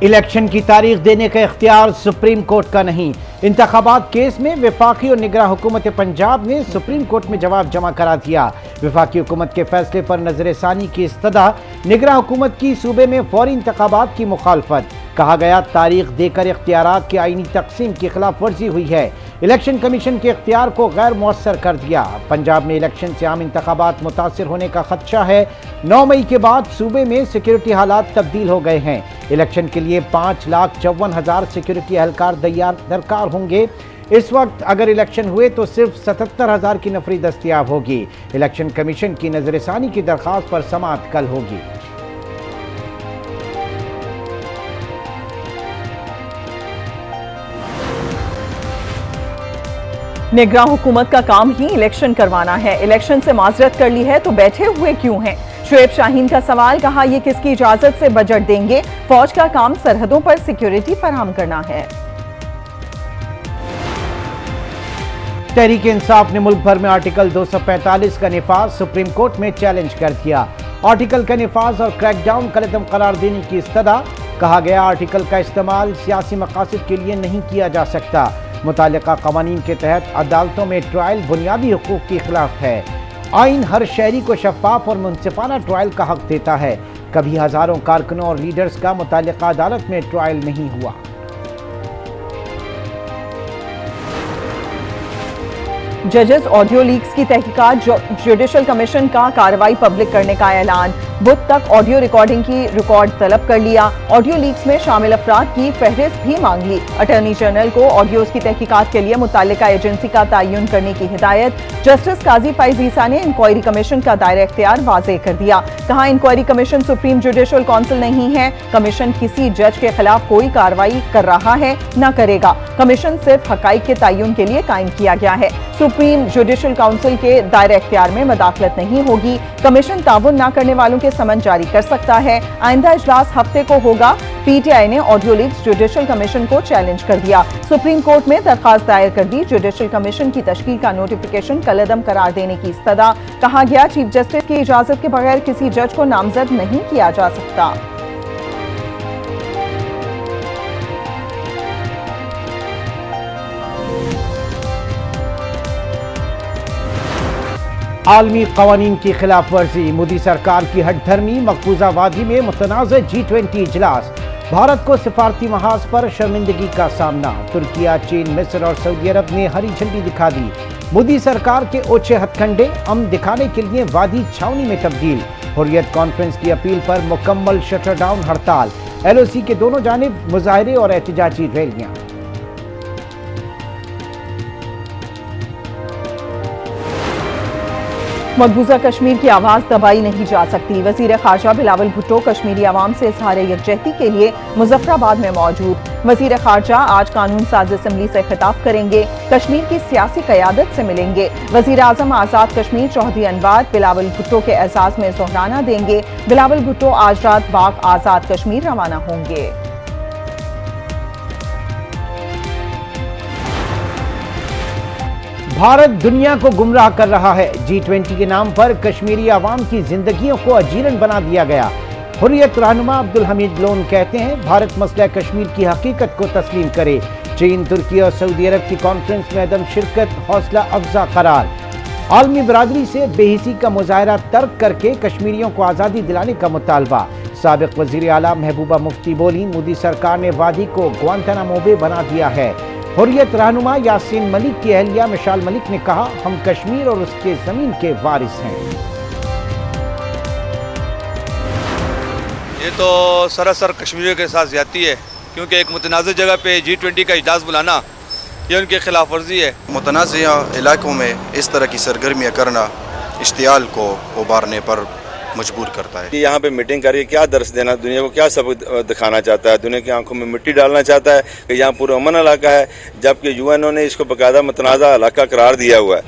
Election की तारीख देने का इख्तियार सुप्रीम कोर्ट का नहीं। इंतखाबात केस में वफाकी और निगरां हुकूमत पंजाब ने सुप्रीम कोर्ट में जवाब जमा करा दिया। वफाकी हुकूमत के फैसले पर नजरसानी की इस्तदा, निगरां हुकूमत की सूबे में फौरी इंतखाबात की मुखालफत। कहा गया तारीख देकर इख्तियारात की आईनी तकसीम की खिलाफ वर्जी हुई है। इलेक्शन कमीशन के इख्तियार को गैर मुअस्सर कर दिया। पंजाब में इलेक्शन से आम इंतखाबात मुतासिर होने का खदशा है। 9 मई के बाद सूबे में सिक्योरिटी हालात तब्दील हो गए हैं। इलेक्शन के लिए 5,54,000 सिक्योरिटी एहलकार दरकार होंगे। इस वक्त अगर इलेक्शन हुए तो सिर्फ 77,000 की नफरी दस्तियाब होगी। इलेक्शन कमीशन की नजरसानी की दरख्वास्त पर समाअत कल होगी। निगरां हुकूमत का काम ही इलेक्शन करवाना है। इलेक्शन से माजरत कर ली है तो बैठे हुए क्यों हैं? शुएब शाहीन का सवाल। कहा, ये किसकी इजाजत से बजट देंगे? फौज का काम सरहदों पर सिक्योरिटी फराहम करना है। तहरीक इंसाफ ने मुल्क भर में आर्टिकल 245 का निफाज सुप्रीम कोर्ट में चैलेंज कर दिया। आर्टिकल का निफाज और क्रैकडाउन कलदम करार देने की इस्तदा। कहा गया आर्टिकल का इस्तेमाल सियासी मकासद के लिए नहीं किया जा सकता। मुतालिका कवानीन के तहत अदालतों में ट्रायल बुनियादी हुकूक के खिलाफ है। आइन हर शहरी को शफाफ और मुनसिफाना ट्रायल का हक देता है। कभी हजारों कारकुनों और लीडर्स का मुतालिका अदालत में ट्रायल नहीं हुआ। जजेस ऑडियो लीक्स की तहकीकात, जुडिशल कमीशन का कार्रवाई पब्लिक करने का ऐलान। बुध तक ऑडियो रिकॉर्डिंग की रिकॉर्ड तलब कर लिया। ऑडियो लीक्स में शामिल अफराद की फहरिस्त भी मांग ली। अटॉर्नी जनरल को ऑडियोज की तहकीकात के लिए मुताल्लिका एजेंसी का तयन करने की हिदायत। जस्टिस काजी फैज ईसा ने इंक्वायरी कमीशन का दायरा इख्तियार वाज़ेह कर दिया। कहा, inquiry commission supreme judicial council नहीं है। कमीशन किसी जज के खिलाफ कोई कार्रवाई कर रहा है न करेगा। कमीशन सिर्फ हकाइक के तयन के लिए कायम किया गया है। सुप्रीम जुडिशल काउंसिल के दायरा इख्तियार में मदाखलत नहीं होगी। कमीशन ताउन न करने वालों के समन जारी कर सकता है। आइंदा इजलास हफ्ते को होगा। पीटीआई ने ऑडियो लीक्स जुडिशल कमीशन को चैलेंज कर दिया। सुप्रीम कोर्ट में दरखास्त दायर कर दी। जुडिशल कमीशन की तश्कील का नोटिफिकेशन कलअदम करार देने की इस्तदा। कहा गया, चीफ जस्टिस की इजाजत के बगैर किसी जज को नामजद नहीं किया जा सकता। आलमी कवानीन की खिलाफ वर्जी, मोदी सरकार की हटधर्मी, मकबूजा वादी में मुतनाज़ G20 इजलास। भारत को सिफारती महाज पर शर्मिंदगी का सामना। तुर्किया, चीन, मिस्र और सऊदी अरब ने हरी झंडी दिखा दी। मोदी सरकार के ओछे हथकंडे अमन दिखाने के लिए वादी छावनी में तब्दील। हुर्रियत कॉन्फ्रेंस की अपील पर मुकम्मल शटरडाउन हड़ताल। LOC के दोनों जानिब मुजाहरे और एहतजाजी रैलियां। मकबूजा कश्मीर की आवाज दबाई नहीं जा सकती। वजीर खारजा बिलावल भुट्टो कश्मीरी आवाम से इजहार यकजहती के लिए मुजफ्फराबाद में मौजूद। वजीर खारजा आज कानून साज असम्बली से खिताब करेंगे। कश्मीर की सियासी क़यादत से मिलेंगे। वजीर आजम आज़ाद कश्मीर चौधरी अनवार बिलावल भुट्टो के एजाज में जोहराना देंगे। बिलावल भुट्टो आज रात बाग आज़ाद कश्मीर रवाना होंगे। भारत दुनिया को गुमराह कर रहा है। G20 के नाम पर कश्मीरी आवाम की जिंदगियों को अजीरन बना दिया गया। हुर्रियत रहनुमा अब्दुल हमीद लोन कहते हैं, भारत मसला कश्मीर की हकीकत को तस्लीम करे। चीन, तुर्की और सऊदी अरब की कॉन्फ्रेंस में अदम शिरकत हौसला अफजा करार। आलमी बरादरी से बेहिसी का मुजाहरा तर्क करके कश्मीरियों को आज़ादी दिलाने का मुतालबा। साबिक वजीर आला महबूबा मुफ्ती बोली, मोदी सरकार ने वादी को ग्वांतानामो बे बना दिया है। हुर्रियत रहनुमा यासीन मलिक की अहलिया मिशाल मलिक ने कहा, हम कश्मीर और उसके जमीन के वारिस हैं। ये तो सरासर कश्मीरियों के साथ ज्यादती है, क्योंकि एक मुतनाज़ जगह पे G20 का इजलास बुलाना ये उनकी खिलाफ वर्जी है। मुतनाज़ इलाकों में इस तरह की सरगर्मियाँ करना इश्तियाल को उबारने पर मजबूर करता है। यहाँ पे मीटिंग करके क्या दर्श देना, दुनिया को क्या सबक दिखाना चाहता है? दुनिया की आंखों में मिट्टी डालना चाहता है कि यहाँ पूरा अमन इलाका है, जबकि UN ने इसको बाकायदा मुतनाज़ा इलाका करार दिया हुआ है।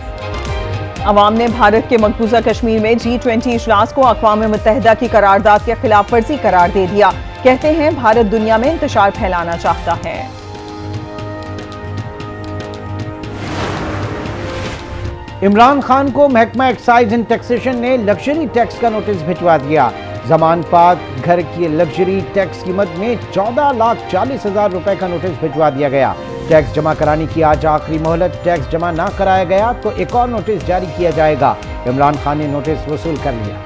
अवाम ने भारत के मकबूजा कश्मीर में G20 इजलास को अक़वाम मुत्तहिदा की करारदाद के खिलाफ वर्जी करार दे दिया। कहते हैं, भारत दुनिया में इंतशार फैलाना चाहता है। इमरान खान को महकमा एक्साइज एंड टैक्सेशन ने लग्जरी टैक्स का नोटिस भिजवा दिया। जमान पाक घर की लग्जरी टैक्स कीमत में 14,40,000 रुपए का नोटिस भिजवा दिया गया। टैक्स जमा कराने की आज आखिरी मोहलत। टैक्स जमा ना कराया गया तो एक और नोटिस जारी किया जाएगा। इमरान खान ने नोटिस वसूल कर लिया।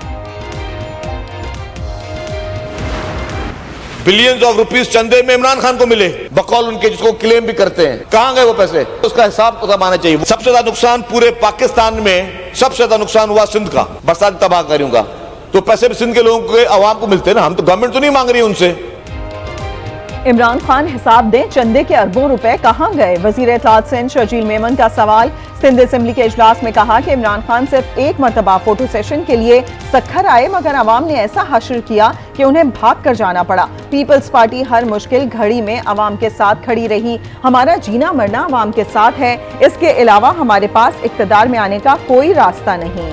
बिलियंस ऑफ रुपीस चंदे में इमरान खान को मिले, बकौल उनके, जिसको क्लेम भी करते हैं। कहां गए वो पैसे? उसका हिसाब आना चाहिए। सबसे ज्यादा नुकसान पूरे पाकिस्तान में सबसे ज्यादा नुकसान हुआ सिंध का, बरसात तबाह करूंगा, तो पैसे भी सिंध के लोगों के आवाम को मिलते हैं ना। हम तो गवर्नमेंट तो नहीं मांग रही उनसे। इमरान खान हिसाब दें, चंदे के अरबों रुपए कहां गए? वजीर इत्तलात सिंध शर्जील मेमन का सवाल। सिंध असेंबली के इजलास में कहा कि इमरान खान सिर्फ एक मरतबा फोटो सेशन के लिए सक्खर आए, मगर अवाम ने ऐसा हशर किया कि उन्हें भाग कर जाना पड़ा। पीपल्स पार्टी हर मुश्किल घड़ी में अवाम के साथ खड़ी रही। हमारा जीना मरना अवाम के साथ है। इसके अलावा हमारे पास इक्तदार में आने का कोई रास्ता नहीं।